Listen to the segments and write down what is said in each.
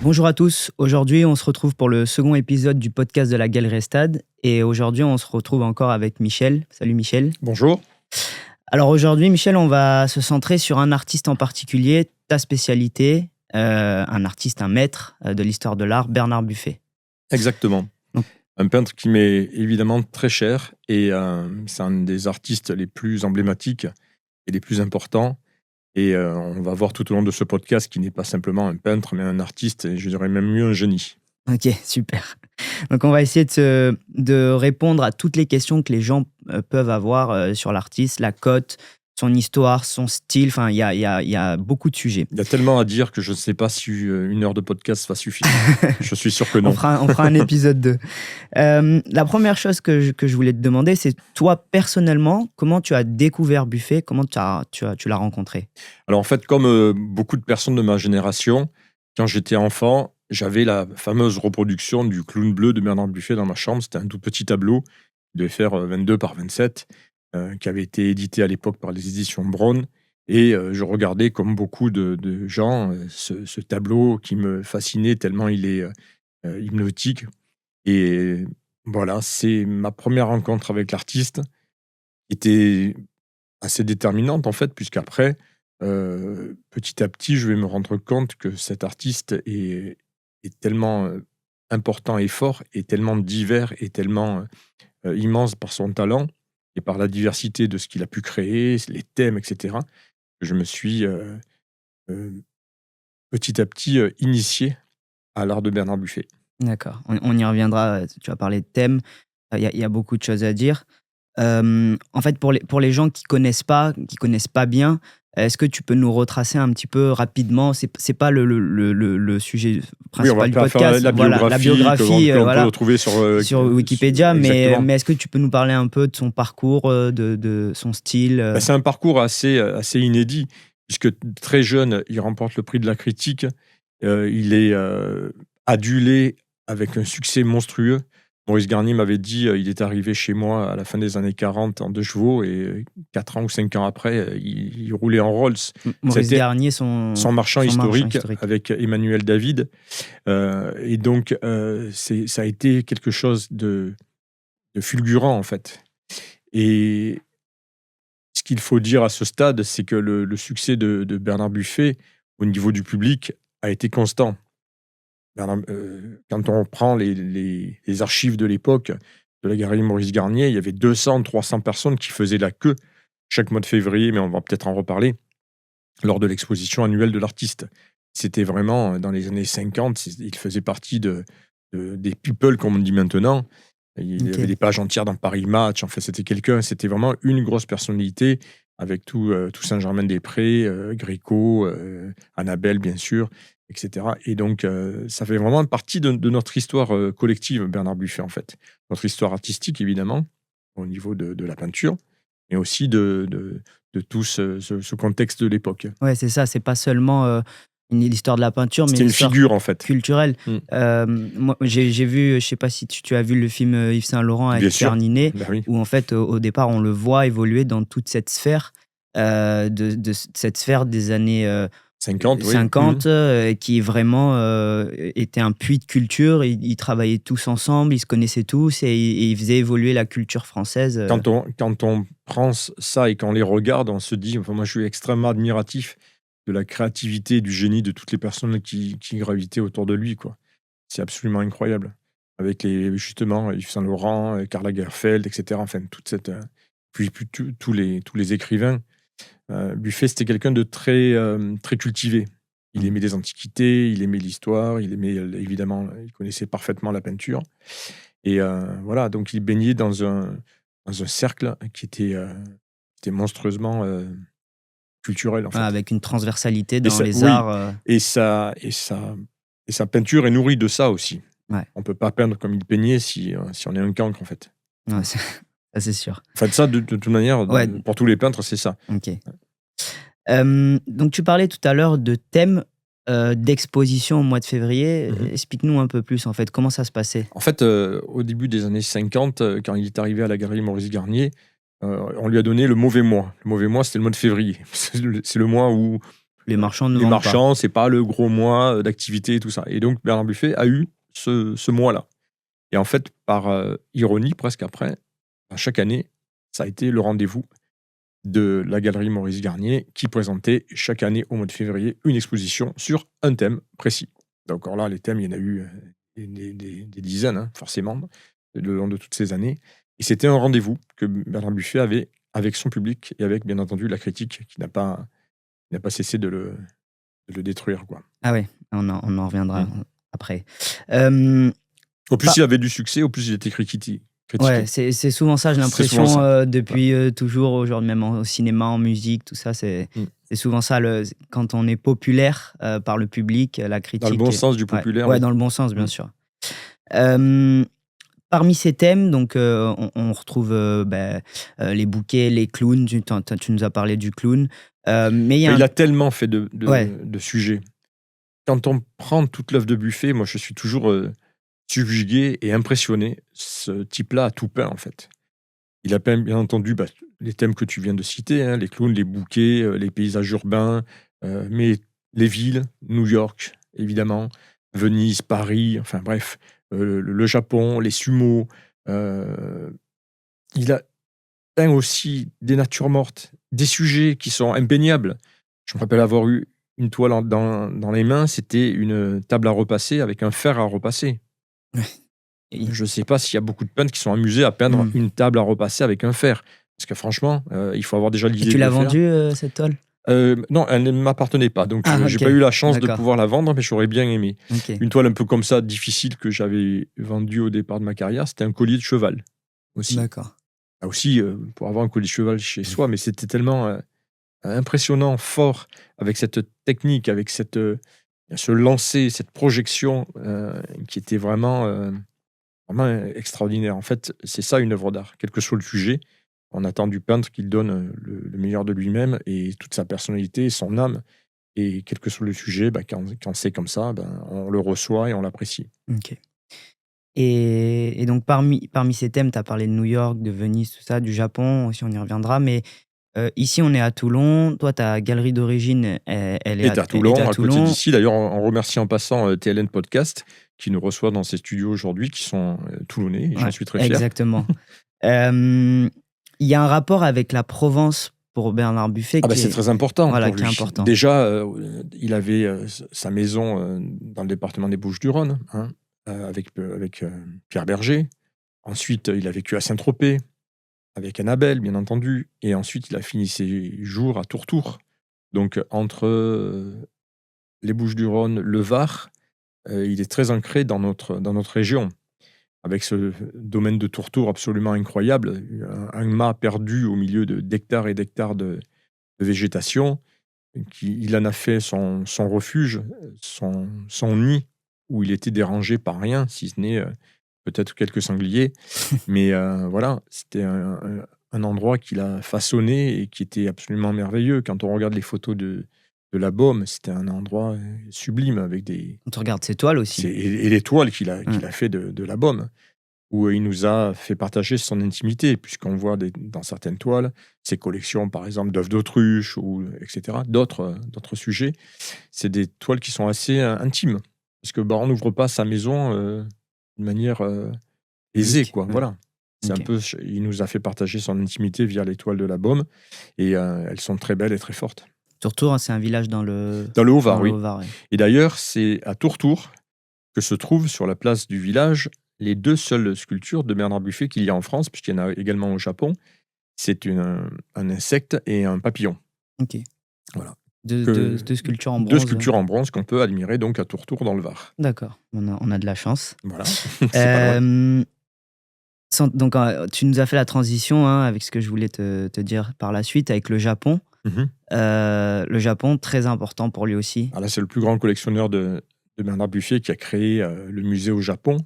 Bonjour à tous, aujourd'hui on se retrouve pour le second épisode du podcast de la Galerie Stade et aujourd'hui on se retrouve encore avec Michel. Salut Michel. Bonjour. Alors aujourd'hui Michel, on va se centrer sur un artiste en particulier, ta spécialité, un artiste, un maître de l'histoire de l'art, Bernard Buffet. Exactement. Donc- Un peintre qui m'est évidemment très cher et c'est un des artistes les plus emblématiques et les plus importants. Et on va voir tout au long de ce podcast qu'il n'est pas simplement un peintre, mais un artiste, et je dirais même mieux un génie. Ok, super. Donc on va essayer de répondre à toutes les questions que les gens peuvent avoir sur l'artiste, la cote, son histoire, son style, enfin il y a beaucoup de sujets. Il y a tellement à dire que je ne sais pas si une heure de podcast va suffire. Je suis sûr que non. On fera un épisode 2. La première chose que je voulais te demander, c'est toi, personnellement, comment tu as découvert Buffet? Comment tu l'as rencontré? Alors en fait, comme beaucoup de personnes de ma génération, quand j'étais enfant, j'avais la fameuse reproduction du Clown bleu de Bernard Buffet dans ma chambre. C'était un tout petit tableau, il devait faire 22 par 27, qui avait été édité à l'époque par les éditions Braun. Et je regardais, comme beaucoup de gens, ce tableau qui me fascinait tellement il est hypnotique. Et voilà, c'est ma première rencontre avec l'artiste, qui était assez déterminante en fait, puisqu'après, petit à petit, je vais me rendre compte que cet artiste est tellement important et fort, et tellement divers, et tellement immense par son talent et par la diversité de ce qu'il a pu créer, les thèmes, etc., que je me suis euh, petit à petit initié à l'art de Bernard Buffet. D'accord, on y reviendra. Tu vas parler de thème, il y a beaucoup de choses à dire. En fait, pour les gens qui connaissent pas bien, est-ce que tu peux nous retracer un petit peu rapidement? C'est pas le sujet Oui, on va principal du pas faire podcast. la Voilà, la biographie, que l'on peut voilà, retrouver sur Wikipédia, exactement. mais est-ce que tu peux nous parler un peu de son parcours, de son style? C'est un parcours assez inédit, puisque très jeune, il remporte le prix de la critique. Il est adulé avec un succès monstrueux. Maurice Garnier m'avait dit, il est arrivé chez moi à la fin des années 40 en 2 chevaux, et 4 ans ou 5 ans après, il roulait en Rolls. Maurice C'était Garnier, son marchand historique avec Emmanuel David. Et donc, ça a été quelque chose de fulgurant, en fait. Et ce qu'il faut dire à ce stade, c'est que le succès de Bernard Buffet, au niveau du public, a été constant. Quand on prend les archives de l'époque de la galerie Maurice Garnier, il y avait 200, 300 personnes qui faisaient la queue chaque mois de février, mais on va peut-être en reparler, lors de l'exposition annuelle de l'artiste. C'était vraiment, dans les années 50, il faisait partie des people, comme on dit maintenant. Il y avait des pages entières dans Paris Match. En fait, c'était vraiment une grosse personnalité, avec tout Saint-Germain-des-Prés, Gréco, Annabelle, bien sûr, etc. Et donc, ça fait vraiment partie de notre histoire collective, Bernard Buffet, en fait. Notre histoire artistique, évidemment, au niveau de la peinture, mais aussi de tout ce contexte de l'époque. Ouais, c'est ça, c'est pas seulement l'histoire de la peinture, mais C'était une l'histoire figure, en fait. culturelle. Moi, j'ai vu, je sais pas si tu as vu le film Yves Saint Laurent avec Bien sûr. Pierre Ninet, Ben oui. où en fait, au départ, on le voit évoluer dans toute cette sphère, cette sphère des années 50, oui. 50, qui vraiment était un puits de culture. Ils travaillaient tous ensemble, ils se connaissaient tous et ils faisaient évoluer la culture française. Quand on prend ça et qu'on les regarde, on se dit, enfin, moi je suis extrêmement admiratif de la créativité et du génie de toutes les personnes qui gravitaient autour de lui, quoi. C'est absolument incroyable. Avec justement Yves Saint Laurent, Karl Lagerfeld, etc. Enfin, puis tous les écrivains. Buffet, c'était quelqu'un de très cultivé. Il aimait les antiquités, il aimait l'histoire, il aimait évidemment, il connaissait parfaitement la peinture. Et voilà, donc il baignait dans un cercle qui était monstrueusement culturel, en fait. Avec une transversalité Et dans ça, les oui, arts. et sa peinture est nourrie de ça aussi. Ouais. On peut pas peindre comme il peignait si on est un cancre, en fait. Ouais, ça, c'est sûr. Enfin, ça, de toute manière, Ouais. pour tous les peintres, c'est ça. Ok. Donc tu parlais tout à l'heure de thèmes d'exposition au mois de février. Explique-nous un peu plus, en fait, comment ça se passait? En fait, au début des années 50, quand il est arrivé à la galerie Maurice Garnier, on lui a donné le mauvais mois. Le mauvais mois, c'était le mois de février. C'est le mois où Les marchands ne les vendent pas. marchands, c'est pas le gros mois d'activité et tout ça. Et donc, Bernard Buffet a eu ce mois-là. Et en fait, par ironie, presque après, chaque année, ça a été le rendez-vous de la galerie Maurice Garnier qui présentait chaque année au mois de février une exposition sur un thème précis. Donc alors là, les thèmes, il y en a eu des dizaines, hein, forcément, le long de toutes ces années. Et c'était un rendez-vous que Bernard Buffet avait avec son public et avec, bien entendu, la critique qui n'a pas cessé de le détruire, quoi. Ah ouais, on en reviendra Mm. après. Au plus Pas- il avait du succès, au plus il était critiqué. Ouais, c'est souvent ça, j'ai C'est l'impression, souvent ça. depuis toujours, aujourd'hui, même au cinéma, en musique, tout ça, c'est Mm. souvent ça. Quand on est populaire par le public, la Dans le critique. bon sens du Ouais, populaire, ouais, oui. dans le bon sens, bien Mm. sûr. Parmi ces thèmes, donc, on retrouve les bouquets, les clowns. Tu nous as parlé du clown. Mais il y a Il a tellement fait Ouais. de sujets. Quand on prend toute l'œuvre de Buffet, moi je suis toujours subjugué et impressionné. Ce type-là a tout peint en fait. Il a peint bien entendu les thèmes que tu viens de citer, hein, les clowns, les bouquets, les paysages urbains, mais les villes, New York évidemment, Venise, Paris, enfin bref, le Japon, les sumos. Il a peint aussi des natures mortes, des sujets qui sont impeignables. Je me rappelle avoir eu une toile dans les mains, c'était une table à repasser avec un fer à repasser. Et- Je ne sais pas s'il y a beaucoup de peintres qui sont amusés à peindre Mm. une table à repasser avec un fer. Parce que franchement, il faut avoir déjà Et l'idée tu de l'as le faire. vendue, cette toile? Non, elle ne m'appartenait pas. Donc, Ah, j'ai ok. pas eu la chance de D'accord. pouvoir la vendre, mais j'aurais bien aimé. Ok. Une toile un peu comme ça, difficile, que j'avais vendue au départ de ma carrière, c'était un collier de cheval aussi. D'accord. Là aussi, pour avoir un collier de cheval chez soi, mais c'était tellement impressionnant, fort, avec cette technique, avec ce lancer, cette projection qui était vraiment extraordinaire. En fait, c'est ça une œuvre d'art, quel que soit le sujet. On attend du peintre qu'il donne le meilleur de lui-même et toute sa personnalité, son âme. Et quel que soit le sujet, quand c'est comme ça, on le reçoit et on l'apprécie. Ok. Et donc, parmi ces thèmes, tu as parlé de New York, de Venise, tout ça, du Japon aussi, on y reviendra. Mais ici, on est à Toulon. Toi, ta galerie d'origine, elle Et à Toulon, était à à côté Toulon. d'ici. D'ailleurs, on remercie en passant TLN Podcast qui nous reçoit dans ses studios aujourd'hui, qui sont toulonnais, et j'en Ouais, suis très fier. exactement. Il y a un rapport avec la Provence pour Bernard Buffet C'est très important voilà, pour qui est lui. important. Déjà, il avait sa maison dans le département des Bouches-du-Rhône, hein, avec Pierre Berger. Ensuite, il a vécu à Saint-Tropez, avec Annabelle, bien entendu. Et ensuite, il a fini ses jours à Tourtour. Donc, entre les Bouches-du-Rhône, le Var, il est très ancré dans notre région, avec ce domaine de Tourtour absolument incroyable, un mât perdu au milieu d'hectares et d'hectares de végétation. Il en a fait son refuge, son nid, où il était dérangé par rien, si ce n'est peut-être quelques sangliers. Mais voilà, c'était un endroit qu'il a façonné et qui était absolument merveilleux. Quand on regarde les photos de la Baume, c'était un endroit sublime avec des... On te regarde ses toiles aussi. Et les toiles qu'il a fait de la Baume, où il nous a fait partager son intimité, puisqu'on voit dans certaines toiles ses collections, par exemple, d'œufs d'autruche, etc., d'autres sujets. C'est des toiles qui sont assez intimes, parce que on n'ouvre pas sa maison de manière aisée, quoi. Ouais. Voilà. C'est Ok. un peu, il nous a fait partager son intimité via les toiles de la Baume, et elles sont très belles et très fortes. Tourtour, c'est un village dans le Haut-Var, oui. Haut-Var, ouais. Et d'ailleurs, c'est à Tourtour que se trouvent sur la place du village les deux seules sculptures de Bernard Buffet qu'il y a en France, puisqu'il y en a également au Japon. C'est un insecte et un papillon. Ok. Voilà. Deux sculptures en bronze. Deux sculptures en bronze qu'on peut admirer donc à Tourtour dans le Var. D'accord, on a de la chance. Voilà. C'est pas loin. Donc, tu nous as fait la transition avec ce que je voulais te dire par la suite, avec le Japon. Mhm. Le Japon, très important pour lui aussi. Alors là, c'est le plus grand collectionneur de Bernard Buffet qui a créé le musée au Japon.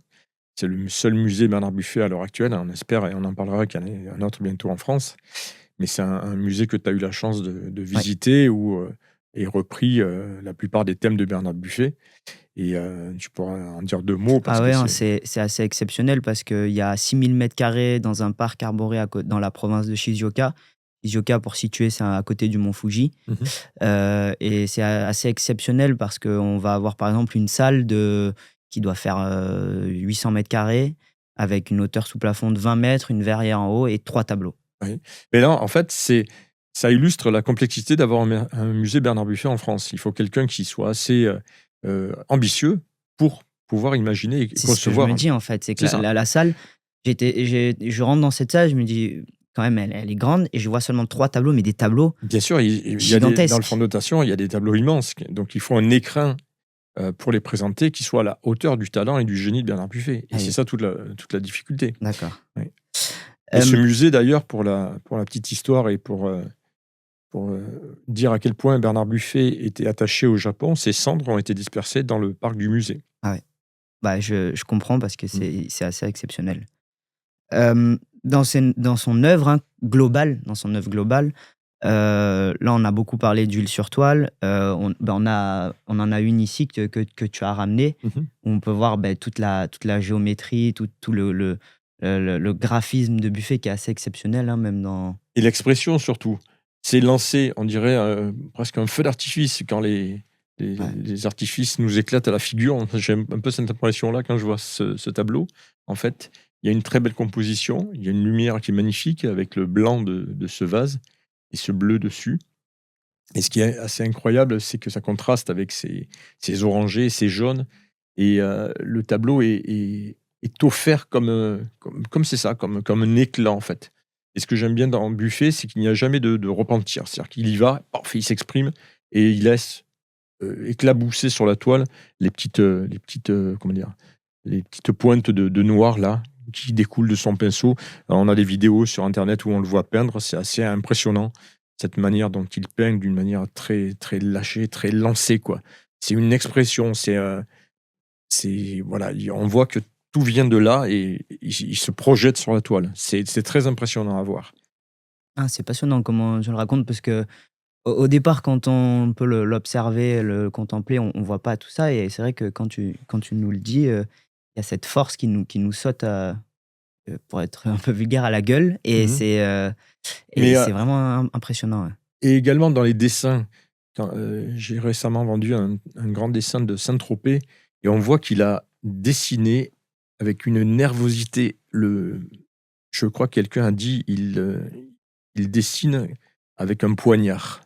C'est le seul musée Bernard Buffet à l'heure actuelle. On espère, et on en parlera, qu'il y en ait un autre bientôt en France. Mais c'est un musée que tu as eu la chance de visiter, où est repris la plupart des thèmes de Bernard Buffet. Et tu pourras en dire deux mots. Parce que c'est assez exceptionnel parce qu'il y a 6000 m² dans un parc arboré dans la province de Shizuoka Isioka, pour situer, c'est à côté du mont Fuji. Mhm. Et c'est assez exceptionnel parce qu'on va avoir par exemple une salle qui doit faire 800 mètres carrés avec une hauteur sous plafond de 20 mètres, une verrière en haut et 3 tableaux. Oui. Mais là, en fait, ça illustre la complexité d'avoir un musée Bernard Buffet en France. Il faut quelqu'un qui soit assez ambitieux pour pouvoir imaginer et C'est ce que je concevoir. me dis en fait, c'est que C'est ça. la salle, je rentre dans cette salle, je me dis quand même, elle est grande et je vois seulement 3 tableaux, mais des tableaux Bien sûr, il y a dans le gigantesques. fond de notation, il y a des tableaux immenses. Donc, il faut un écrin pour les présenter qui soit à la hauteur du talent et du génie de Bernard Buffet. Et Ah c'est oui. ça toute la difficulté. D'accord. Oui. Et ce Euh, musée, d'ailleurs, pour la petite histoire et pour dire à quel point Bernard Buffet était attaché au Japon, ses cendres ont été dispersées dans le parc du musée. ah ouais. Bah, je comprends parce que Mm. c'est assez exceptionnel. Dans son œuvre globale, là, on a beaucoup parlé d'huile sur toile. On en a une ici que tu as ramenée, Mhm. où on peut voir toute la géométrie, tout le graphisme de Buffet qui est assez exceptionnel, même dans. Et l'expression, surtout, c'est lancé, on dirait, presque un feu d'artifice quand Ouais. les artifices nous éclatent à la figure. J'ai un peu cette impression-là quand je vois ce tableau. En fait, il y a une très belle composition, il y a une lumière qui est magnifique avec le blanc de ce vase et ce bleu dessus. Et ce qui est assez incroyable, c'est que ça contraste avec ces orangés, ces jaunes. Et le tableau est offert comme c'est ça, comme un éclat, en fait. Et ce que j'aime bien dans Buffet, c'est qu'il n'y a jamais de repentir. C'est-à-dire qu'il y va, parfait, il s'exprime et il laisse éclabousser sur la toile comment dire, les petites pointes de noir là qui découlent de son pinceau. Alors, on a des vidéos sur Internet où on le voit peindre. C'est assez impressionnant cette manière dont il peint d'une manière très très lâchée, très lancée quoi. C'est une expression. Voilà, on voit que tout vient de là et il se projette sur la toile. C'est très impressionnant à voir. Ah, c'est passionnant comment tu le racontes parce que au départ, quand on peut l'observer, le contempler, on voit pas tout ça et c'est vrai que quand tu nous le dis, il y a cette force qui nous saute pour être un peu vulgaire, à la gueule et Mhm. et Mais c'est vraiment impressionnant, ouais. et également dans les dessins, j'ai récemment vendu un grand dessin de Saint-Tropez et on voit qu'il a dessiné avec une nervosité. Je crois que quelqu'un a dit il dessine avec un poignard.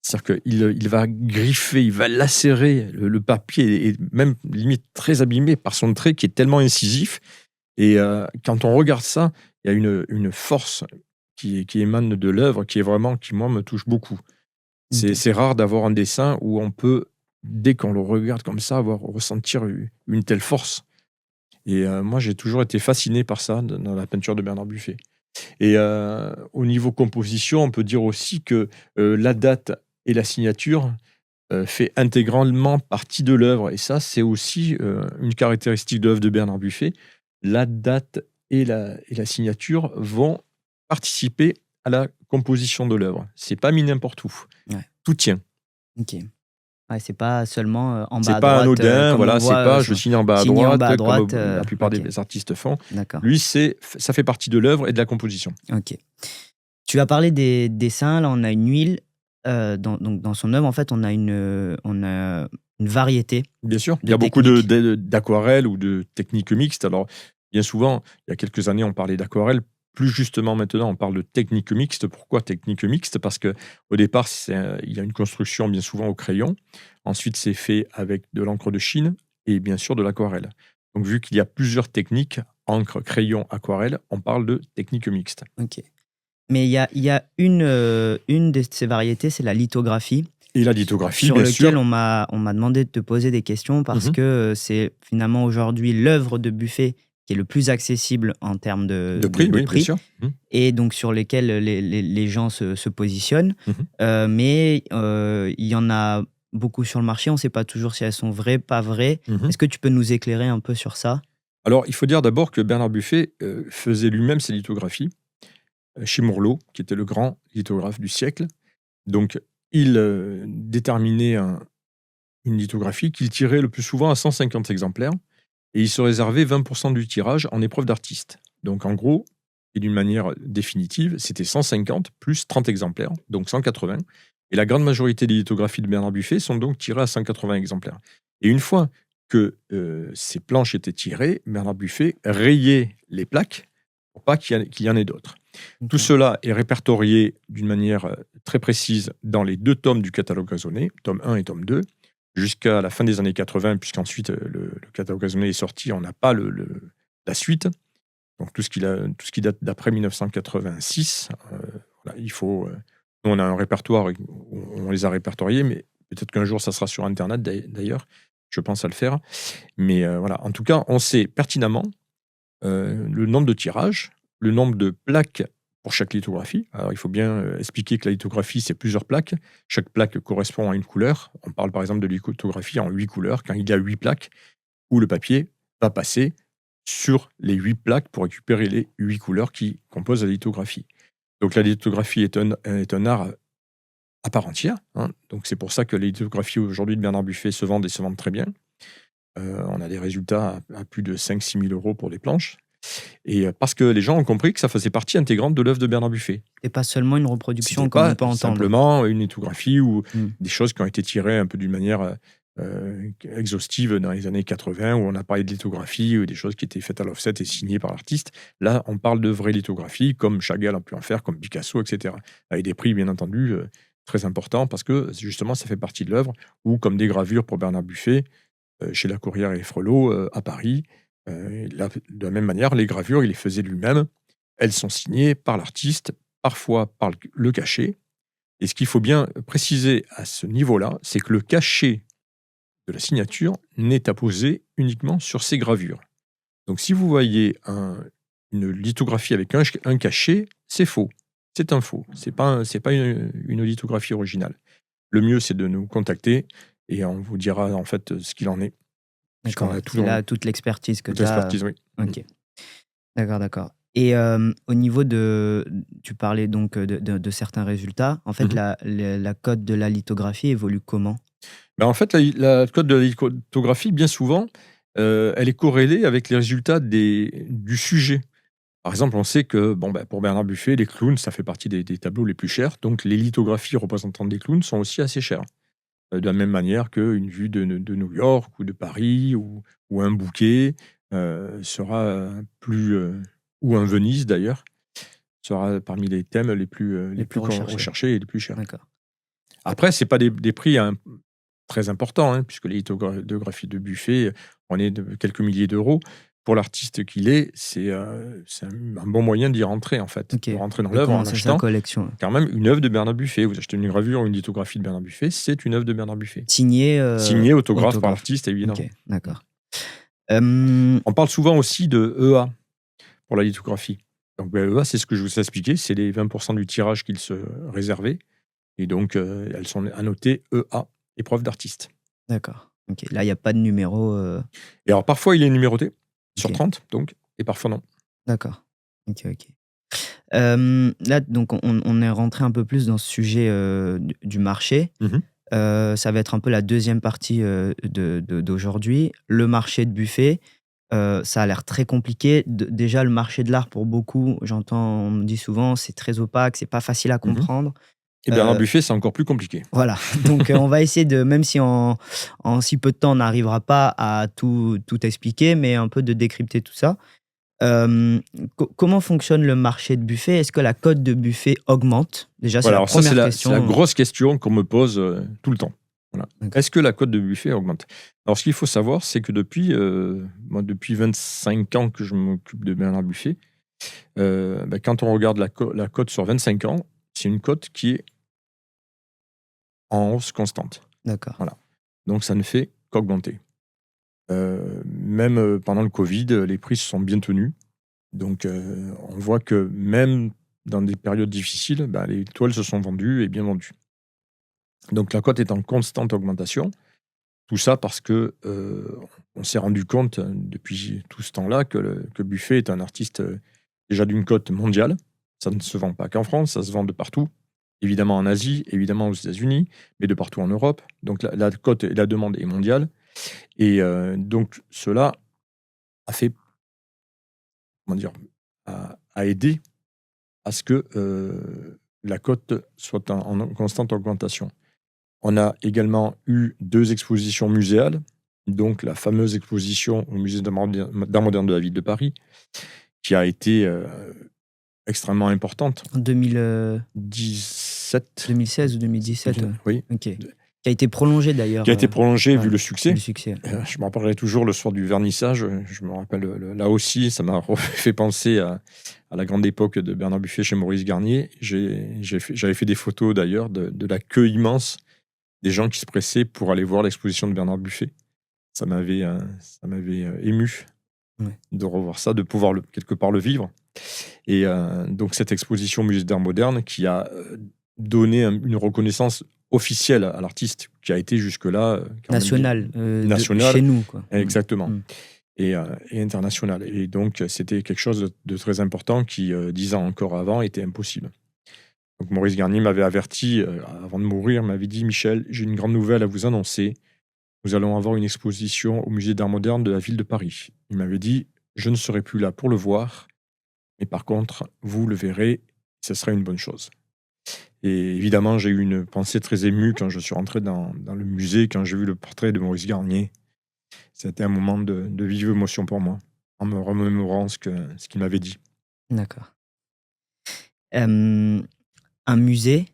C'est-à-dire qu'il va griffer, il va lacérer le papier et même limite très abîmé par son trait qui est tellement incisif. Et quand on regarde ça, il y a une force qui émane de l'œuvre qui, moi, me touche beaucoup. OK. C'est rare d'avoir un dessin où on peut, dès qu'on le regarde comme ça, ressentir une telle force. Et moi, j'ai toujours été fasciné par ça dans la peinture de Bernard Buffet. Et au niveau composition, on peut dire aussi que la date et la signature fait intégralement partie de l'œuvre. Et ça, c'est aussi une caractéristique de l'œuvre de Bernard Buffet. La date et la signature vont participer à la composition de l'œuvre. C'est pas mis n'importe où. Ouais. Tout tient. OK. Ouais, c'est pas seulement, en bas C'est à pas droite, anodin, comme on voilà, c'est voit, pas je signe en bas à signé en droite, bas à comme droite, la plupart OK, des artistes font. d'accord. Lui, ça fait partie de l'œuvre et de la composition. OK. Tu as parlé des dessins, là, on a une huile, dans son œuvre, en fait, on a une variété Bien sûr, il de y a beaucoup techniques. d'aquarelles ou de techniques mixtes. Alors, bien souvent, il y a quelques années, on parlait d'aquarelle. Plus justement, maintenant, on parle de technique mixte. Pourquoi technique mixte? Parce que au départ, il y a une construction bien souvent au crayon. Ensuite, c'est fait avec de l'encre de Chine et bien sûr de l'aquarelle. Donc, vu qu'il y a plusieurs techniques, encre, crayon, aquarelle, on parle de technique mixte. OK. Mais il y a une de ces variétés, c'est la lithographie, Et la lithographie, sur bien lequel sûr. on m'a demandé de te poser des questions parce Mhm. que, c'est finalement aujourd'hui l'œuvre de Buffet qui est le plus accessible en termes De prix, de oui, bien prix sûr. Mhm. et donc sur lesquels les gens se positionnent. Mhm. Mais il y en a beaucoup sur le marché, on ne sait pas toujours si elles sont vraies, pas vraies. Mhm. Est-ce que tu peux nous éclairer un peu sur ça? Alors, il faut dire d'abord que Bernard Buffet faisait lui-même ses lithographies chez Mourlot, qui était le grand lithographe du siècle. Donc, il déterminait une lithographie qu'il tirait le plus souvent à 150 exemplaires et il se réservait 20% du tirage en épreuve d'artiste. Donc, en gros, et d'une manière définitive, c'était 150 plus 30 exemplaires, donc 180. Et la grande majorité des lithographies de Bernard Buffet sont donc tirées à 180 exemplaires. Et une fois que ces planches étaient tirées, Bernard Buffet rayait les plaques pour pas qu'il y en ait d'autres. Tout Ok. cela est répertorié d'une manière très précise dans les 2 tomes du catalogue raisonné, tome 1 et tome 2, jusqu'à la fin des années 80, puisqu'ensuite le catalogue raisonné est sorti, on n'a pas la suite. Donc tout ce qui date d'après 1986, voilà, nous on a un répertoire, on les a répertoriés, mais peut-être qu'un jour ça sera sur internet d'ailleurs, je pense à le faire. Mais voilà, en tout cas, on sait pertinemment le nombre de tirages, le nombre de plaques pour chaque lithographie. Alors il faut bien expliquer que la lithographie, c'est plusieurs plaques. Chaque plaque correspond à une couleur. On parle par exemple de lithographie en 8 couleurs. Quand il y a 8 plaques, où le papier va passer sur les 8 plaques pour récupérer les 8 couleurs qui composent la lithographie. Donc la lithographie est un art à part entière, hein. Donc c'est pour ça que les lithographies aujourd'hui de Bernard Buffet se vendent et se vendent très bien. On a des résultats à plus de 5 000 € pour des planches. Et parce que les gens ont compris que ça faisait partie intégrante de l'œuvre de Bernard Buffet. Et pas seulement une reproduction C'était comme on pas peut entendre. simplement une lithographie ou Mm. des choses qui ont été tirées un peu d'une manière exhaustive dans les années 80, où on a parlé de lithographie ou des choses qui étaient faites à l'offset et signées par l'artiste. Là, on parle de vraies lithographies, comme Chagall a pu en faire, comme Picasso, etc. Avec des prix, bien entendu, très importants, parce que justement, ça fait partie de l'œuvre, ou comme des gravures pour Bernard Buffet, chez La Courrière et Frelot, à Paris. De la même manière, les gravures, il les faisait lui-même. Elles sont signées par l'artiste, parfois par le cachet. Et ce qu'il faut bien préciser à ce niveau-là, c'est que le cachet de la signature n'est apposé uniquement sur ces gravures. Donc si vous voyez une lithographie avec un cachet, c'est faux. C'est un faux. C'est pas une lithographie originale. Le mieux, c'est de nous contacter et on vous dira en fait ce qu'il en est. Puisqu'on D'accord. a C'est là toute l'expertise que toute tu as. l'expertise, oui. Ok. D'accord, d'accord. Et au niveau de. Tu parlais donc de certains résultats. En fait, Mhm. la cote de la lithographie évolue comment? Ben, en fait, la cote de la lithographie, bien souvent, elle est corrélée avec les résultats du sujet. Par exemple, on sait que pour Bernard Buffet, les clowns, ça fait partie des tableaux les plus chers. Donc, les lithographies représentant des clowns sont aussi assez chères. De la même manière qu'une vue de New York ou de Paris ou un bouquet sera plus... ou un Venise, d'ailleurs, sera parmi les thèmes les plus recherchés et les plus chers. D'accord. Après, ce n'est pas des prix très importants, hein, puisque les lithographies de Buffet, on est de quelques milliers d'euros. Pour l'artiste qu'il est, c'est un bon moyen d'y rentrer, en fait. Ok. De rentrer dans De l'œuvre en commencer sa achetant collection. quand même une œuvre de Bernard Buffet. Vous achetez une gravure ou une lithographie de Bernard Buffet, c'est une œuvre de Bernard Buffet. Signé. Signée, autographe par l'artiste, évidemment. Ok, d'accord. On parle souvent aussi de EA pour la lithographie. Donc EA, c'est ce que je vous ai expliqué, c'est les 20% du tirage qu'ils se réservaient. Et donc, elles sont annotées EA, épreuve d'artiste. D'accord. Ok. Là, il n'y a pas de numéro. Et alors, parfois, il est numéroté, sur Ok. 30, donc, et parfois non. D'accord. Ok, ok. Là, donc, on est rentré un peu plus dans ce sujet du marché. Mhm. Ça va être un peu la deuxième partie d'aujourd'hui. Le marché de Buffet, ça a l'air très compliqué. Déjà, le marché de l'art, pour beaucoup, on me dit souvent, c'est très opaque, c'est pas facile à Mhm. comprendre. Et Bernard Buffet, c'est encore plus compliqué. Voilà. Donc, on va essayer de, même si en si peu de temps, on n'arrivera pas à tout expliquer, mais un peu de décrypter tout ça. Comment fonctionne le marché de Buffet? Est-ce que la cote de Buffet augmente? Déjà, c'est Voilà, la alors ça, c'est première la question. grosse question qu'on me pose tout le temps. Voilà. D'accord. Est-ce que la cote de Buffet augmente? Alors, ce qu'il faut savoir, c'est que depuis 25 ans que je m'occupe de Bernard Buffet, quand on regarde la cote sur 25 ans, c'est une cote qui est en hausse constante. D'accord. Voilà. Donc, ça ne fait qu'augmenter. Même pendant le Covid, les prix se sont bien tenus. Donc, on voit que même dans des périodes difficiles, les toiles se sont vendues et bien vendues. Donc, la cote est en constante augmentation. Tout ça parce que on s'est rendu compte depuis tout ce temps-là que Buffet est un artiste déjà d'une cote mondiale. Ça ne se vend pas qu'en France, ça se vend de partout. Évidemment en Asie, évidemment aux États-Unis, mais de partout en Europe. Donc la cote et la demande est mondiale. Et donc cela a fait, comment dire, a a aidé à ce que la cote soit en constante augmentation. On a également eu 2 expositions muséales, donc la fameuse exposition au musée d'art moderne de la ville de Paris, qui a été extrêmement importante. En 17. 2016 ou 2017, ouais. Oui. Ok. Qui a été prolongé d'ailleurs. Qui a été prolongé vu ouais, le succès. Le succès. Je me rappellerai toujours le soir du vernissage. Je me rappelle, là aussi, ça m'a fait penser à la grande époque de Bernard Buffet chez Maurice Garnier. J'avais fait des photos d'ailleurs de la queue immense des gens qui se pressaient pour aller voir l'exposition de Bernard Buffet. Ça m'avait ému de revoir ça, de pouvoir quelque part le vivre. Et donc cette exposition au musée d'art moderne qui a donné une reconnaissance officielle à l'artiste qui a été jusque-là national, national chez nous, quoi. Exactement. Et international. Et donc c'était quelque chose de très important qui 10 ans encore avant était impossible. Donc Maurice Garnier m'avait averti avant de mourir, m'avait dit: Michel, j'ai une grande nouvelle à vous annoncer. Nous allons avoir une exposition au musée d'art moderne de la ville de Paris. Il m'avait dit: je ne serai plus là pour le voir, mais par contre, vous le verrez, ce sera une bonne chose. Et évidemment, j'ai eu une pensée très émue quand je suis rentré dans le musée, quand j'ai vu le portrait de Maurice Garnier. C'était un moment de vive émotion pour moi, en me remémorant ce qu'il m'avait dit. D'accord. Un musée,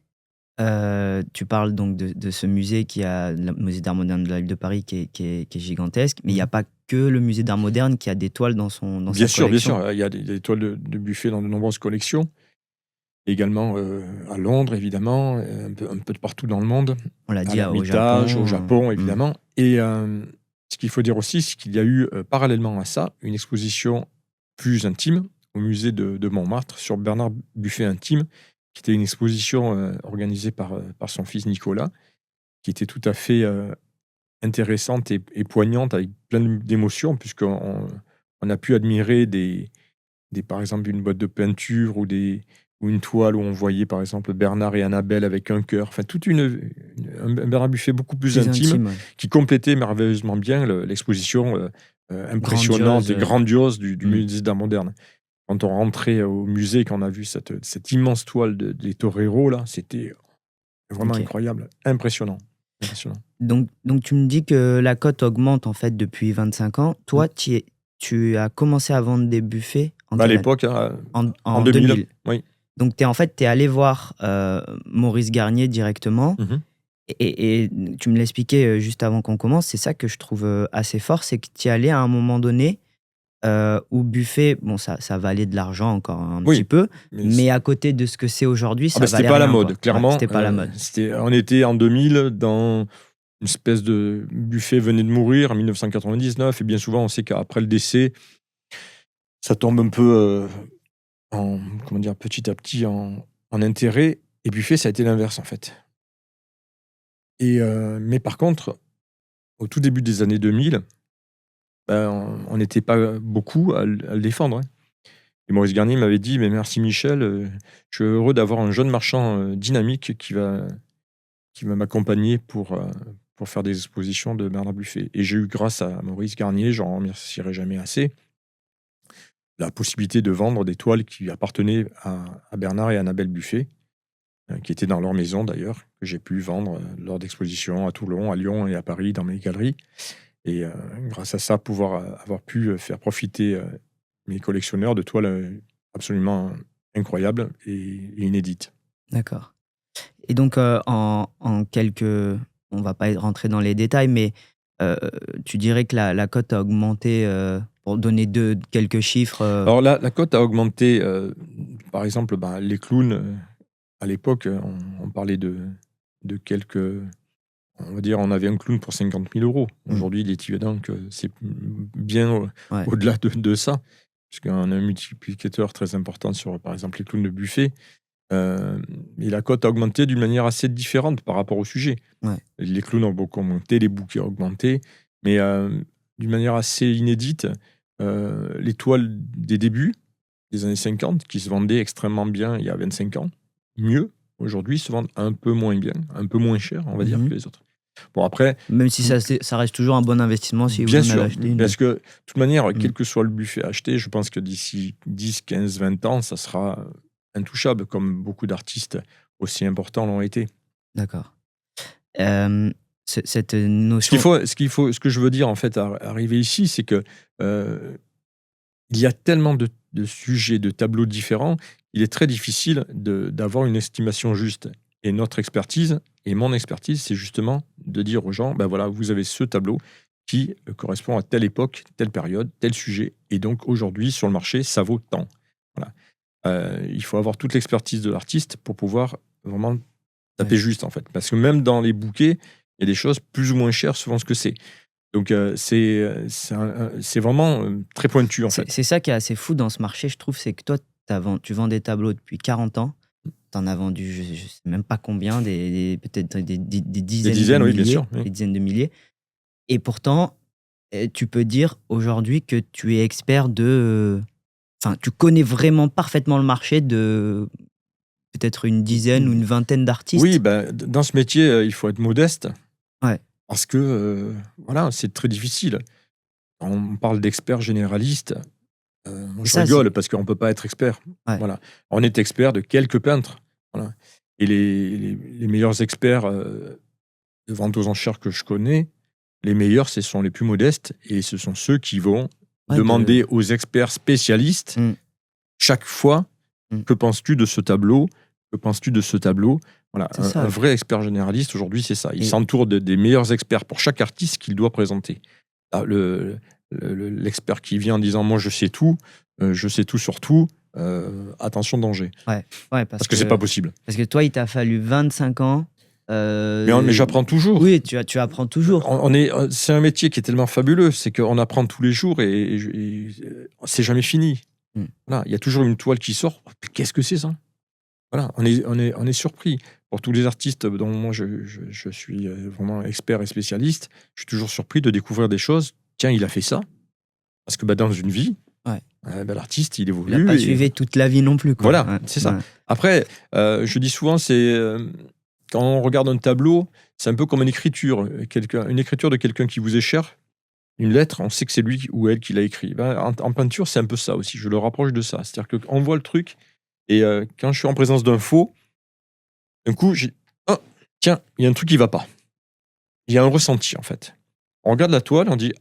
tu parles donc de ce musée qui a le musée d'art moderne de la ville de Paris qui est gigantesque, mais il n'y a pas que le musée d'art moderne qui a des toiles dans sa collection. Bien sûr, il y a des toiles de Buffet dans de nombreuses collections. Également à Londres, évidemment, un peu de partout dans le monde. On l'a à dit au Japon, évidemment. Et ce qu'il faut dire aussi, c'est qu'il y a eu, parallèlement à ça, une exposition plus intime au musée de Montmartre sur Bernard Buffet intime, qui était une exposition organisée par son fils Nicolas, qui était tout à fait intéressante et poignante, avec plein d'émotions, puisqu'on a pu admirer par exemple, une boîte de peinture ou une toile où on voyait par exemple Bernard et Annabelle avec un cœur, enfin toute un Bernard Buffet beaucoup plus intime, ouais. qui complétait merveilleusement bien l'exposition impressionnante et grandiose du musée d'art moderne. Quand on rentrait au musée, quand on a vu cette immense toile des toreros là, c'était vraiment incroyable, impressionnant. Donc tu me dis que la cote augmente en fait depuis 25 ans. Toi, tu as commencé à vendre des buffets à l'époque, en 2000. Oui. Donc tu es allé voir Maurice Garnier directement. Et tu me l'expliquais juste avant qu'on commence, c'est ça que je trouve assez fort, c'est que tu es allé à un moment donné où Buffet, bon, ça valait de l'argent encore un petit peu, mais à côté de ce que c'est aujourd'hui, ça valait rien. C'était pas la mode, clairement. Ouais, c'était pas la mode. On était en 2000 dans une espèce de Buffet venait de mourir en 1999, et bien souvent, on sait qu'après le décès, ça tombe un peu petit à petit en intérêt. Et Buffet, ça a été l'inverse, en fait. Mais par contre, au tout début des années 2000, on n'était pas beaucoup à le défendre. Hein. Et Maurice Garnier m'avait dit: mais merci Michel, je suis heureux d'avoir un jeune marchand dynamique qui va m'accompagner pour faire des expositions de Bernard Buffet. Et j'ai eu, grâce à Maurice Garnier, j'en remercierai jamais assez, la possibilité de vendre des toiles qui appartenaient à Bernard et Annabelle Buffet, qui étaient dans leur maison d'ailleurs, que j'ai pu vendre lors d'expositions à Toulon, à Lyon et à Paris dans mes galeries. Et grâce à ça, avoir pu faire profiter mes collectionneurs de toiles absolument incroyables et inédites. D'accord. Et donc, en quelques... On ne va pas rentrer dans les détails, mais tu dirais que la cote a augmenté, pour donner quelques chiffres. Alors la cote a augmenté, par exemple, les clowns, à l'époque, on parlait de quelques... On va dire, on avait un clown pour 50 000 €. Aujourd'hui, il est évident que c'est bien au-delà de ça, puisqu'on a un multiplicateur très important sur, par exemple, les clowns de Buffet. Et la cote a augmenté d'une manière assez différente par rapport au sujet. Ouais. Les clowns ont beaucoup augmenté, les bouquets ont augmenté, mais d'une manière assez inédite, les toiles des débuts des années 50, qui se vendaient extrêmement bien il y a 25 ans, mieux, aujourd'hui, se vendent un peu moins bien, un peu moins cher, on va dire, que les autres. Bon, après, Même si ça reste toujours un bon investissement si vous bien en avez sûr, acheté une. parce que de toute manière, Mm. quel que soit le buffet acheté, je pense que d'ici 10, 15, 20 ans, ça sera intouchable, comme beaucoup d'artistes aussi importants l'ont été. D'accord. Euh, cette Ce qu'il notion. faut, ce que je veux dire en fait, arriver ici, c'est que euh, il y a tellement de sujets, de tableaux différents, il est très difficile d'avoir une estimation juste. Et notre expertise, et mon expertise, c'est justement de dire aux gens, ben voilà, vous avez ce tableau qui correspond à telle époque, telle période, tel sujet, et donc aujourd'hui, sur le marché, ça vaut tant. Voilà. Il faut avoir toute l'expertise de l'artiste pour pouvoir vraiment taper Ouais. juste, en fait. Parce que même dans les bouquets, il y a des choses plus ou moins chères selon ce que c'est. Donc, c'est vraiment très pointu, en fait. C'est ça qui est assez fou dans ce marché, je trouve, c'est que toi, tu vends des tableaux depuis 40 ans. Tu en as vendu, je ne sais même pas combien, peut-être des Des dizaines de dizaines, oui, bien milliers, sûr. Oui. des dizaines de milliers. Et pourtant, tu peux dire aujourd'hui que tu es expert de. Enfin, tu connais vraiment parfaitement le marché de peut-être une dizaine ou une vingtaine Oui, d'artistes. ben, dans ce métier, il faut être modeste Ouais, parce que voilà, c'est très difficile. Quand on parle d'expert généraliste, moi c'est je ça, c'est. rigole parce qu'on ne peut pas être expert. Ouais, Voilà. On est expert de quelques peintres. Voilà. Et les meilleurs experts de vente aux enchères que je connais, les meilleurs, ce sont les plus modestes et ce sont ceux qui vont ouais, demander aux experts spécialistes Mm, chaque fois: mm. que penses-tu de ce tableau? Que penses-tu de ce tableau? Voilà, C'est un ça. vrai expert généraliste aujourd'hui, c'est ça. Il Et s'entoure des meilleurs experts pour chaque artiste qu'il doit présenter. Ah, l'expert qui vient en disant moi je sais tout sur tout, attention danger, ouais, ouais, parce que c'est pas possible. parce que toi, il t'a fallu 25 ans. Mais j'apprends toujours. Oui, tu apprends toujours. C'est un métier qui est tellement fabuleux, c'est qu'on apprend tous les jours et c'est jamais fini. Mm. Voilà, il y a toujours une toile qui sort. Qu'est-ce que c'est ça? Voilà, on est surpris. Pour tous les artistes dont moi je suis vraiment expert et spécialiste, je suis toujours surpris de découvrir des choses. Tiens, il a fait ça. Parce que bah, dans une vie, Ouais. bah, l'artiste, il Il n'a pas évolue. suivi toute la vie non plus, quoi. Voilà, Ouais, c'est ça. ouais. Après, je dis souvent, quand on regarde un tableau, c'est un peu comme une écriture. Une écriture de quelqu'un qui vous est cher. Une lettre, on sait que c'est lui ou elle qui l'a écrit. Ben, en peinture, c'est un peu ça aussi. Je le rapproche de ça. C'est-à-dire qu'on voit le truc, et quand je suis en présence d'un faux, d'un coup, oh, tiens, il y a un truc qui va pas. Il y a un ressenti, en fait. On regarde la toile, on dit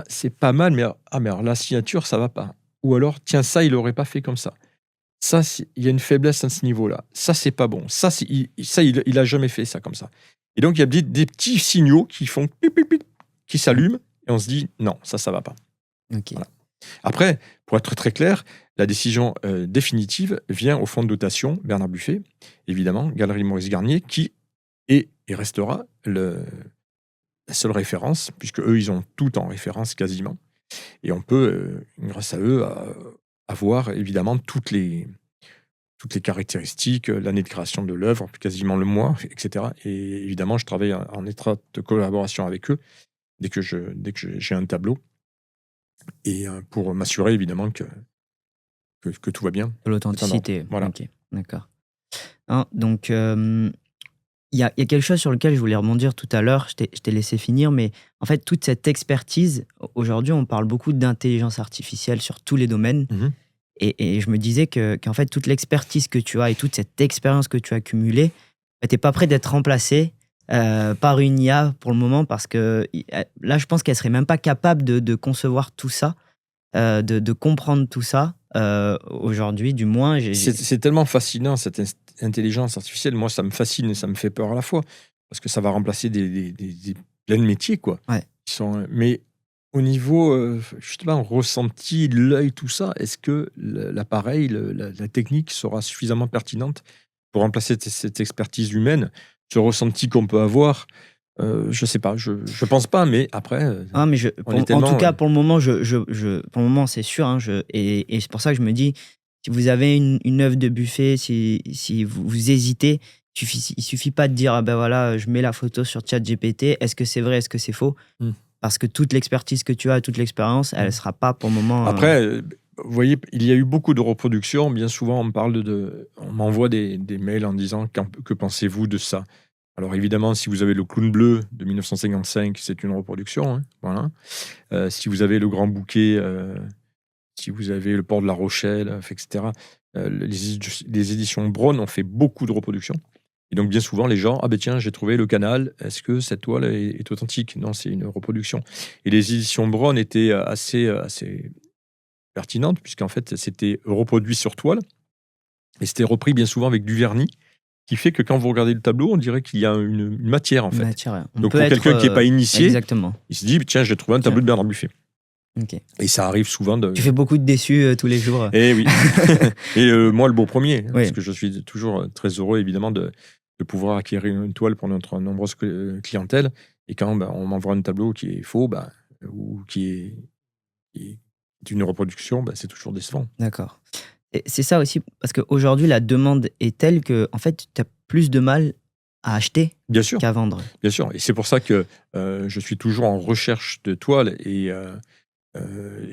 c'est pas mal, mais alors, la signature, ça va pas. Ou alors, tiens, ça, il aurait pas fait comme ça. Ça, il y a une faiblesse à ce niveau-là. Ça, c'est pas bon. Ça, il a jamais fait ça comme ça. Et donc, il y a des petits signaux qui font pip, pip, pip, qui s'allument, et on se dit non, ça va pas. Ok. Voilà. Après, pour être très clair, la décision définitive vient au fonds de dotation Bernard Buffet, évidemment, Galerie Maurice Garnier, qui est et restera la seule référence, puisque eux, ils ont tout en référence quasiment. Et on peut, grâce à eux, avoir évidemment toutes les caractéristiques, l'année de création de l'œuvre, quasiment le mois, etc. Et évidemment, je travaille en étroite collaboration avec eux dès que j'ai un tableau, et pour m'assurer évidemment que tout va bien. L'authenticité. Voilà. Ok, d'accord. Hein, donc, il y a quelque chose sur lequel je voulais rebondir tout à l'heure. Je t'ai laissé finir, mais en fait, toute cette expertise, aujourd'hui, on parle beaucoup d'intelligence artificielle sur tous les domaines. Mhm. Et je me disais qu'en fait, toute l'expertise que tu as et toute cette expérience que tu as accumulée, tu n'es pas prêt d'être remplacée par une IA pour le moment, parce que là, je pense qu'elle serait même pas capable de concevoir tout ça, de comprendre tout ça. Aujourd'hui, du moins, C'est tellement fascinant, cette intelligence artificielle. Moi, ça me fascine et ça me fait peur à la fois, parce que ça va remplacer plein de métiers, quoi. Ouais. Mais au niveau, justement, ressenti, l'œil, tout ça, est-ce que l'appareil, la technique sera suffisamment pertinente pour remplacer cette expertise humaine, ce ressenti qu'on peut avoir? Je sais pas, je pense pas, mais après, Ah, mais on est en tellement... tout cas, pour le moment, pour le moment, c'est sûr. Hein, et c'est pour ça que je me dis, si vous avez une œuvre de Buffet, si vous hésitez, il suffit pas de dire, ah ben voilà, je mets la photo sur ChatGPT, est-ce que c'est vrai, est-ce que c'est faux? Hmm. Parce que toute l'expertise que tu as, toute l'expérience, elle ne sera pas pour le moment. Après, vous voyez, il y a eu beaucoup de reproductions. Bien souvent, on m'envoie des mails en disant que pensez-vous de ça? Alors évidemment, si vous avez le Clown bleu de 1955, c'est une reproduction, hein, voilà. Si vous avez le Grand Bouquet, si vous avez le Port de La Rochelle, etc., les éditions Braun ont fait beaucoup de reproductions. Et donc bien souvent, les gens, ah ben tiens, j'ai trouvé le canal, est-ce que cette toile est authentique? Non, c'est une reproduction. Et les éditions Braun étaient assez pertinentes, puisqu'en fait, c'était reproduit sur toile, et c'était repris bien souvent avec du vernis, qui fait que quand vous regardez le tableau, on dirait qu'il y a une matière, en Une fait. matière, ouais. On Donc peut pour être, quelqu'un qui n'est pas initié, exactement. il se dit, tiens, j'ai trouvé un tableau de Bernard Buffet. Ok. Et ça arrive souvent de... Tu fais beaucoup de déçus tous les jours. Eh oui. Et moi, le beau premier, hein, Oui. parce que je suis toujours très heureux, évidemment, de pouvoir acquérir une toile pour notre nombreuse clientèle. Et quand on m'envoie un tableau qui est faux, ou qui est une reproduction, c'est toujours décevant. D'accord. Et c'est ça aussi, parce qu'aujourd'hui, la demande est telle que, en fait, tu as plus de mal à acheter Bien sûr, qu'à vendre. bien sûr. Et c'est pour ça que je suis toujours en recherche de toiles et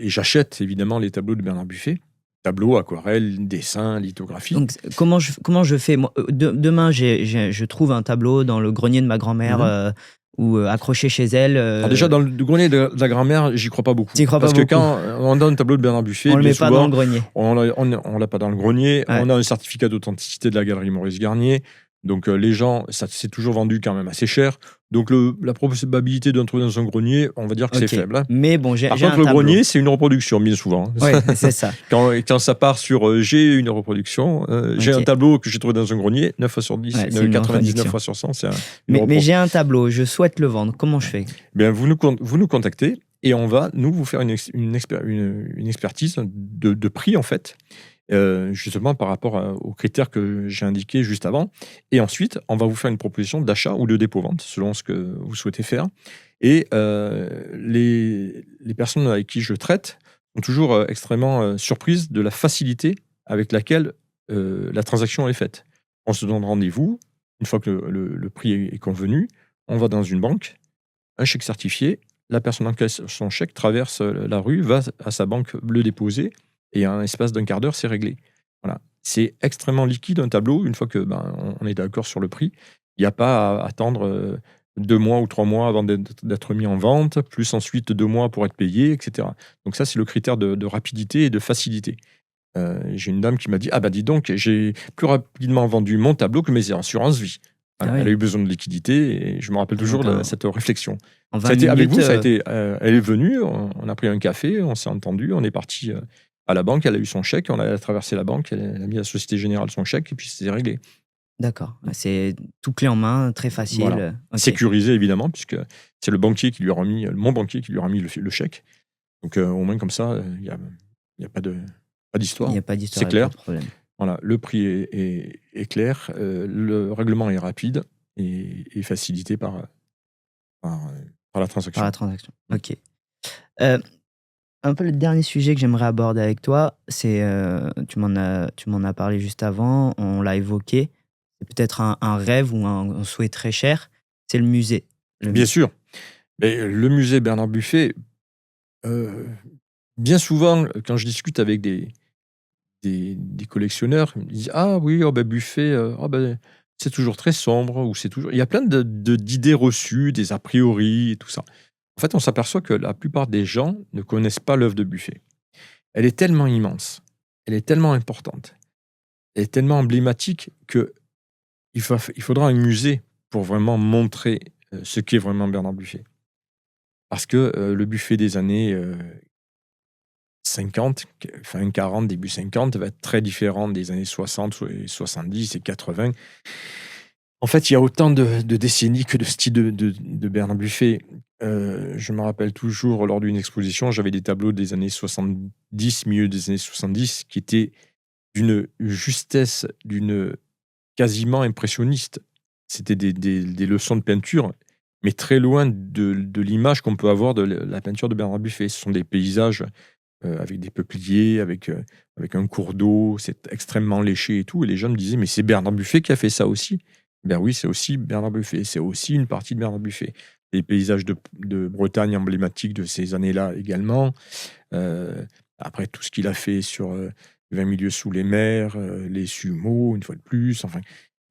j'achète évidemment les tableaux de Bernard Buffet. Tableaux, aquarelles, dessins, lithographie. Donc, comment je fais moi, demain, je trouve un tableau dans le grenier de ma grand-mère ou accroché chez elle. Alors déjà, dans le grenier de la grand-mère, j'y crois pas beaucoup. T'y crois pas Parce que beaucoup. quand on donne un tableau de Bernard Buffet, On le bien met pas souvent, dans le grenier. on l'a pas dans le grenier. Ouais. On a un certificat d'authenticité de la galerie Maurice Garnier. Donc les gens, ça s'est toujours vendu quand même assez cher. Donc la probabilité d'en trouver dans un grenier, on va dire que Ok. c'est faible, hein. Mais bon, j'ai Par un contre, le tableau. grenier, c'est une reproduction, bien souvent, hein. Oui, c'est ça. Quand ça part sur j'ai une reproduction, j'ai Ok. un tableau que j'ai trouvé dans un grenier, 9 fois sur 10, Ouais, c'est une 99 reproduction. fois sur 100, c'est Mais j'ai un tableau, je souhaite le vendre. Comment je fais? Bien, vous nous contactez et on va, nous, vous faire une expertise de prix, en fait, justement par rapport aux critères que j'ai indiqués juste avant. Et ensuite, on va vous faire une proposition d'achat ou de dépôt-vente, selon ce que vous souhaitez faire. Et les personnes avec qui je traite sont toujours extrêmement surprises de la facilité avec laquelle la transaction est faite. On se donne rendez-vous, une fois que le prix est convenu, on va dans une banque, un chèque certifié, la personne encaisse son chèque, traverse la rue, va à sa banque le déposer, et en l'espace d'un quart d'heure, c'est réglé. Voilà. C'est extrêmement liquide un tableau, une fois que on est d'accord sur le prix. Il n'y a pas à attendre 2 mois ou 3 mois avant d'être mis en vente, plus ensuite 2 mois pour être payé, etc. Donc ça, c'est le critère de rapidité et de facilité. J'ai une dame qui m'a dit, ah dis donc, j'ai plus rapidement vendu mon tableau que mes assurances vie. Voilà, Ah oui. elle a eu besoin de liquidité et je me rappelle toujours Donc, cette réflexion. En 20 Ça a été, avec minutes, vous, ça a été, elle est venue, on a pris un café, on s'est entendu, on est parti à la banque, elle a eu son chèque, on a traversé la banque, elle a mis à la Société Générale son chèque et puis c'est réglé. D'accord. C'est tout clé en main, très facile. Voilà. Ok. Sécurisé évidemment, puisque c'est le banquier qui lui a remis, mon banquier qui lui a remis le chèque. Donc au moins comme ça, il n'y a pas d'histoire. Il n'y a pas d'histoire, C'est clair. pas de problème. Voilà, le prix est clair, le règlement est rapide et facilité par la transaction. Par la transaction. Ok. Un peu le dernier sujet que j'aimerais aborder avec toi, c'est, tu m'en as parlé juste avant, on l'a évoqué, c'est peut-être un rêve ou un souhait très cher, c'est le musée. Bien sûr. Mais le musée Bernard Buffet, bien souvent, quand je discute avec des collectionneurs, ils me disent ah oui, Buffet, c'est toujours très sombre, ou c'est toujours. Il y a plein d'idées reçues, des a priori et tout ça. En fait, on s'aperçoit que la plupart des gens ne connaissent pas l'œuvre de Buffet. Elle est tellement immense, elle est tellement importante, elle est tellement emblématique que il faudra un musée pour vraiment montrer ce qu'est vraiment Bernard Buffet. Parce que le Buffet des années 50, fin 40, début 50, va être très différent des années 60, 70 et 80. En fait, il y a autant de décennies que de styles de Bernard Buffet. Je me rappelle toujours, lors d'une exposition, j'avais des tableaux des années 70, milieu des années 70, qui étaient d'une justesse, d'une quasiment impressionniste. C'était des leçons de peinture, mais très loin de l'image qu'on peut avoir de la peinture de Bernard Buffet. Ce sont des paysages avec des peupliers, avec un cours d'eau, c'est extrêmement léché et tout. Et les gens me disaient, mais c'est Bernard Buffet qui a fait ça aussi. Ben oui, c'est aussi Bernard Buffet, c'est aussi une partie de Bernard Buffet. Les paysages de Bretagne emblématiques de ces années-là également. Après, tout ce qu'il a fait sur 20 milieux sous les mers, les sumo, une fois de plus. Enfin,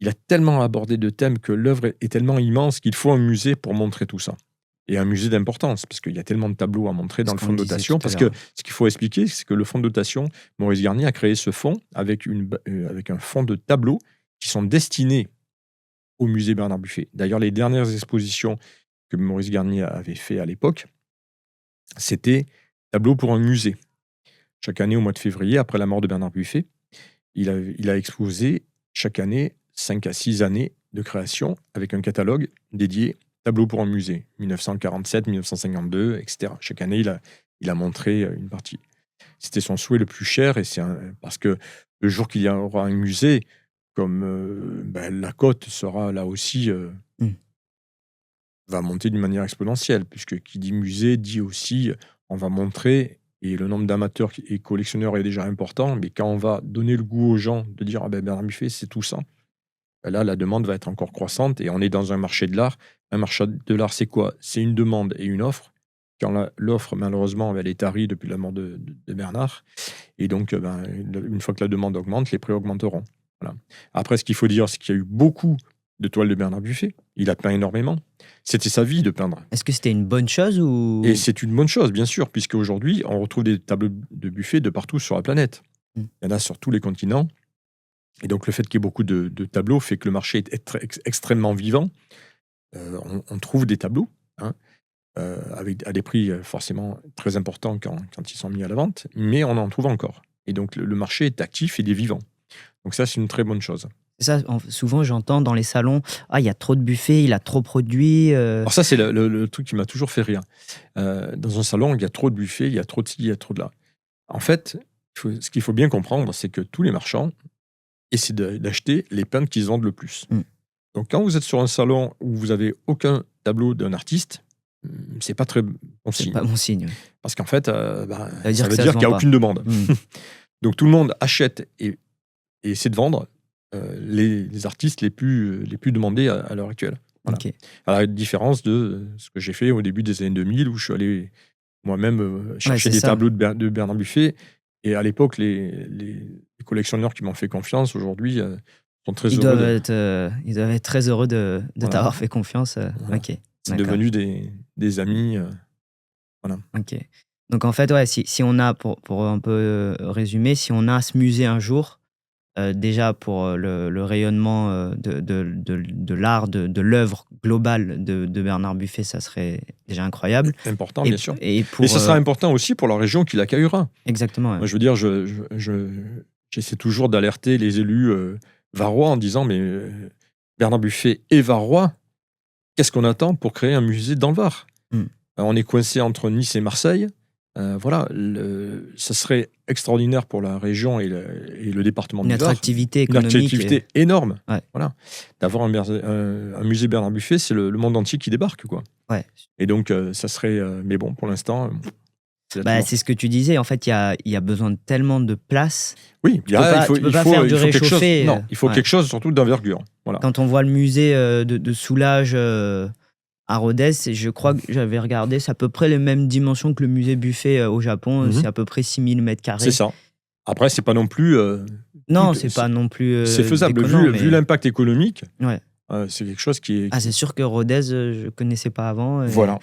il a tellement abordé de thèmes que l'œuvre est tellement immense qu'il faut un musée pour montrer tout ça. Et un musée d'importance, parce qu'il y a tellement de tableaux à montrer dans Ce le qu'on fonds de disait dotation. tout à Parce l'heure. que ce qu'il faut expliquer, c'est que le fonds de dotation, Maurice Garnier a créé ce fonds avec un fonds de tableaux qui sont destinés au musée Bernard Buffet. D'ailleurs, les dernières expositions que Maurice Garnier avait fait à l'époque, c'était tableaux pour un musée. Chaque année, au mois de février, après la mort de Bernard Buffet, il a exposé chaque année 5 à 6 années de création avec un catalogue dédié tableau pour un musée, 1947, 1952, etc. Chaque année, il a montré une partie. C'était son souhait le plus cher, et parce que le jour qu'il y aura un musée, comme la cote sera là aussi, Mm. va monter d'une manière exponentielle, puisque qui dit musée dit aussi on va montrer, et le nombre d'amateurs et collectionneurs est déjà important, mais quand on va donner le goût aux gens de dire ah ben Bernard Buffet c'est tout ça, ben là la demande va être encore croissante, et on est dans un marché de l'art. Un marché de l'art, c'est quoi? C'est une demande et une offre. Quand l'offre, malheureusement, elle est tarie depuis la mort de Bernard, et donc une fois que la demande augmente, les prix augmenteront. Voilà. Après, ce qu'il faut dire, c'est qu'il y a eu beaucoup de toiles de Bernard Buffet. Il a peint énormément. C'était sa vie de peindre. Est-ce que c'était une bonne chose ou... Et c'est une bonne chose, bien sûr, puisque aujourd'hui, on retrouve des tableaux de Buffet de partout sur la planète. Mm. Il y en a sur tous les continents. Et donc, le fait qu'il y ait beaucoup de tableaux fait que le marché est extrêmement vivant. On trouve des tableaux, hein, à des prix forcément très importants quand ils sont mis à la vente, mais on en trouve encore. Et donc, le marché est actif et il est vivant. Donc ça, c'est une très bonne chose. C'est ça, souvent j'entends dans les salons, ah, il y a trop de buffets, il a trop produit. Alors ça, c'est le truc qui m'a toujours fait rire. Dans un salon, il y a trop de buffets, il y a trop de ci, il y a trop de là. En fait, ce qu'il faut bien comprendre, c'est que tous les marchands essaient d'acheter les peintres qu'ils vendent le plus. Mm. Donc quand vous êtes sur un salon où vous n'avez aucun tableau d'un artiste, c'est pas très bon C'est signe. pas bon signe. Parce qu'en fait, Ça veut ça dire veut que ça dire se qu'il n'y a vend aucune demande. Mm. Donc tout le monde achète et essaie de vendre les artistes les plus demandés à l'heure actuelle. Voilà. Ok. À la différence de ce que j'ai fait au début des années 2000, où je suis allé moi-même chercher c'est des ça. tableaux de Bernard Buffet. Et à l'époque, les collectionneurs qui m'ont fait confiance aujourd'hui sont très Ils heureux. doivent être très heureux de Voilà. t'avoir fait confiance. Voilà. Ok. C'est D'accord. devenu des amis. Voilà. Ok. Donc en fait, ouais, si on a, pour un peu résumer, si on a ce musée un jour, déjà pour le rayonnement de l'art, de l'œuvre globale de Bernard Buffet, ça serait déjà incroyable. Important, Et, bien sûr. et pour, Et ça sera important aussi pour la région qui l'accueillera. exactement. Ouais. Moi, je veux dire, j'essaie toujours d'alerter les élus varois en disant mais Bernard Buffet et Varois, qu'est-ce qu'on attend pour créer un musée dans le Var? On est coincé entre Nice et Marseille. Voilà, ça serait extraordinaire pour la région et le département Une du Var. attractivité Une économique. attractivité énorme. Ouais. Voilà. D'avoir un musée Bernard Buffet, c'est le monde entier qui débarque, quoi. Ouais. Et donc, ça serait. Mais bon, pour l'instant. C'est ce que tu disais. En fait, il y a besoin de tellement de place. Oui, Tu peux pas faire du réchauffé. Non, il faut quelque chose surtout d'envergure. Voilà. Quand on voit le musée de Soulages à Rodez, je crois que j'avais regardé, c'est à peu près les mêmes dimensions que le musée Buffet au Japon. Mhm. C'est à peu près 6000 mètres carrés. C'est ça. Après, c'est pas non plus. Non, c'est pas non plus. C'est faisable. déconnant, Vu l'impact économique, Ouais. c'est quelque chose qui est. Ah, c'est sûr que Rodez, je connaissais pas avant. Voilà.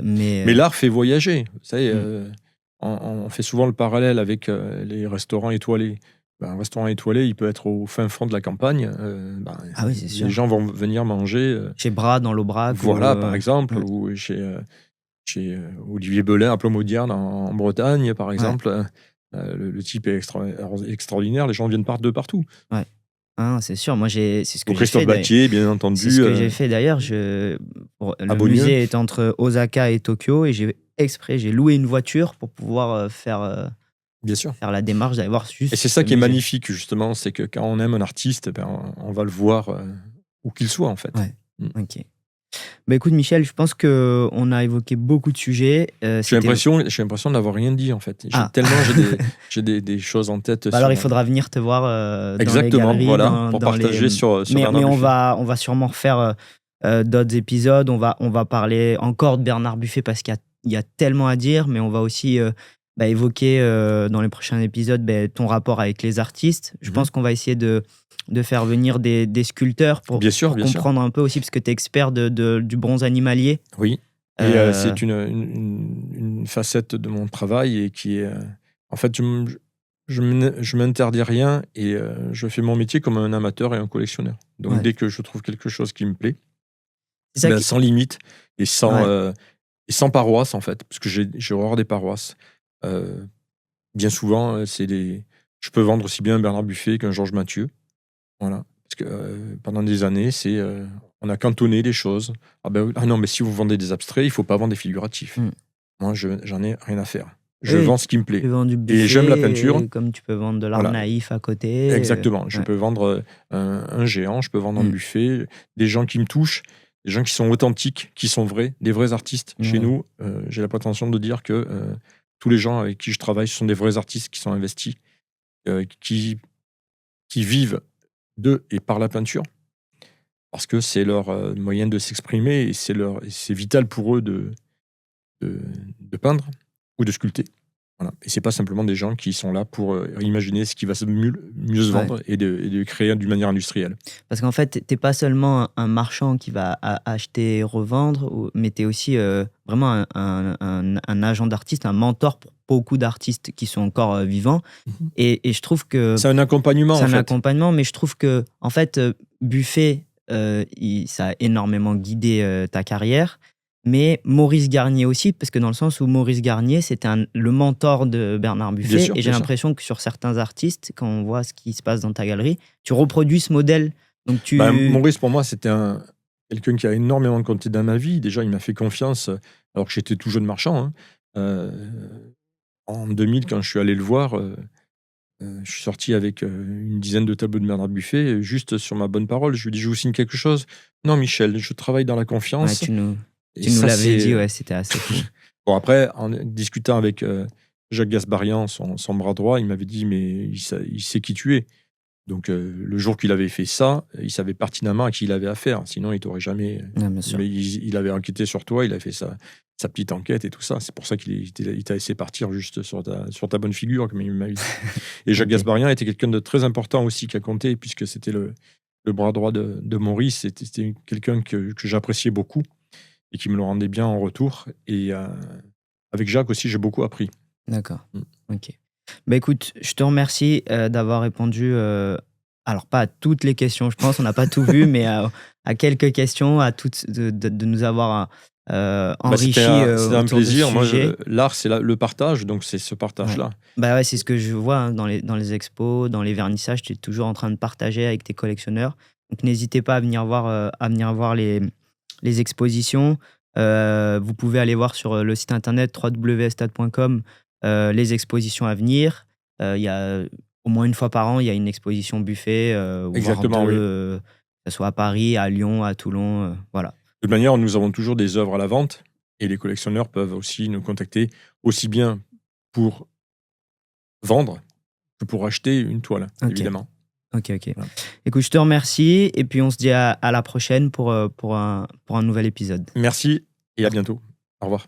Mais l'art fait voyager. Vous savez, on fait souvent le parallèle avec les restaurants étoilés. Un restaurant étoilé, il peut être au fin fond de la campagne. Ah oui, c'est sûr. Les gens vont venir manger. Chez Bras, dans l'Aubrac. Voilà, par exemple, ou chez Olivier Belin à Plomodierne en Bretagne, par exemple. Le type est extraordinaire. Les gens viennent de partout. Ouais. Ah, c'est sûr. Moi, c'est ce que j'ai fait. Christophe Battier, bien entendu. C'est ce que j'ai fait d'ailleurs. Le musée est entre Osaka et Tokyo, et j'ai loué une voiture pour pouvoir faire la démarche d'aller voir juste. Et c'est ça qui est magnifique, justement, c'est que quand on aime un artiste, on va le voir où qu'il soit, en fait. Ouais. Ok. Bah écoute, Michel, je pense qu'on a évoqué beaucoup de sujets. J'ai l'impression d'avoir rien dit, en fait. J'ai des choses en tête. Alors, il faudra venir te voir exactement, dans les galeries. Voilà, pour partager sur mais on va sûrement refaire d'autres épisodes. On va parler encore de Bernard Buffet parce qu'il y a tellement à dire, mais on va aussi évoquer dans les prochains épisodes ton rapport avec les artistes. Je pense qu'on va essayer de faire venir des sculpteurs pour Bien sûr. comprendre un peu aussi, parce que tu es expert du bronze animalier. Oui. Et Euh, c'est une facette de mon travail et qui est. En fait, je m'interdis rien et je fais mon métier comme un amateur et un collectionneur. Donc, Ouais. dès que je trouve quelque chose qui me plaît, c'est ça qui- sans limite et sans, Ouais. sans paroisse, en fait, parce que j'ai horreur des paroisses. Euh, Bien souvent, je peux vendre aussi bien un Bernard Buffet qu'un Georges Mathieu. Voilà. Parce que pendant des années, on a cantonné les choses. Ah non, mais si vous vendez des abstraits, il ne faut pas vendre des figuratifs. Mm. Moi, j'en ai rien à faire. Je Oui, vends ce qui me tu plaît. vends du Et j'aime la Buffet, peinture. comme tu peux vendre de l'art Voilà. naïf à côté. Exactement. Je Ouais. peux vendre un géant, je peux vendre un Mm. Buffet, des gens qui me touchent, des gens qui sont authentiques, qui sont vrais, des vrais artistes. Chez Ouais. nous, j'ai la prétention de dire que tous les gens avec qui je travaille, ce sont des vrais artistes qui sont investis, qui vivent de et par la peinture, parce que c'est leur moyen de s'exprimer et c'est vital pour eux de peindre ou de sculpter. Voilà. Et c'est pas simplement des gens qui sont là pour imaginer ce qui va mieux se vendre et de créer d'une manière industrielle. Parce qu'en fait, t'es pas seulement un marchand qui va acheter et revendre, mais tu es aussi vraiment un agent d'artiste, un mentor pour beaucoup d'artistes qui sont encore vivants. Et je trouve que C'est un accompagnement, c'est en un fait. accompagnement, mais je trouve que en fait, Buffet, ça a énormément guidé ta carrière. Mais Maurice Garnier aussi, parce que dans le sens où Maurice Garnier, c'était le mentor de Bernard Buffet. Bien sûr, et j'ai bien sûr. l'impression que sur certains artistes, quand on voit ce qui se passe dans ta galerie, tu reproduis ce modèle. Donc Maurice, pour moi, c'était quelqu'un qui a énormément compté dans ma vie. Déjà, il m'a fait confiance alors que j'étais tout jeune marchand. Hein. En 2000, quand je suis allé le voir, je suis sorti avec une dizaine de tableaux de Bernard Buffet, juste sur ma bonne parole. Je lui ai dit, je vous signe quelque chose. Non, Michel, je travaille dans la ouais, confiance. tu nous Et ça, l'avais dit, c'est. ouais, c'était assez fou. Bon, après, en discutant avec Jacques Gasparian, son bras droit, il m'avait dit, mais il sait qui tu es. Donc, le jour qu'il avait fait ça, il savait pertinemment à qui il avait affaire. Sinon, il t'aurait jamais. Ouais, bien sûr. Mais il avait enquêté sur toi, il a fait sa petite enquête et tout ça. C'est pour ça qu'il t'a laissé partir juste sur ta bonne figure, comme il m'a dit. Et Jacques Ok. Gasparian était quelqu'un de très important aussi qui a compté, puisque c'était le bras droit de Maurice. C'était quelqu'un que j'appréciais beaucoup et qui me le rendait bien en retour. Et avec Jacques aussi, j'ai beaucoup appris. D'accord. Ok. Écoute, je te remercie d'avoir répondu, alors pas à toutes les questions, je pense, on n'a pas tout vu, mais à quelques questions, à toutes, de nous avoir enrichi C'était un autour de ce plaisir. Moi, sujet. l'art, c'est le partage, donc c'est ce partage-là. Ouais, c'est ce que je vois dans les expos, dans les vernissages, tu es toujours en train de partager avec tes collectionneurs. Donc n'hésitez pas à venir voir les expositions. Vous pouvez aller voir sur le site internet www.stade.com les expositions à venir. Il y a au moins une fois par an, il y a une exposition Buffet, voire Exactement, deux, oui. que ce soit à Paris, à Lyon, à Toulon. Voilà. De toute manière, nous avons toujours des œuvres à la vente et les collectionneurs peuvent aussi nous contacter aussi bien pour vendre que pour acheter une toile, évidemment. Ok. Voilà. Écoute, je te remercie et puis on se dit à la prochaine pour un nouvel épisode. Merci et à bientôt. Au revoir.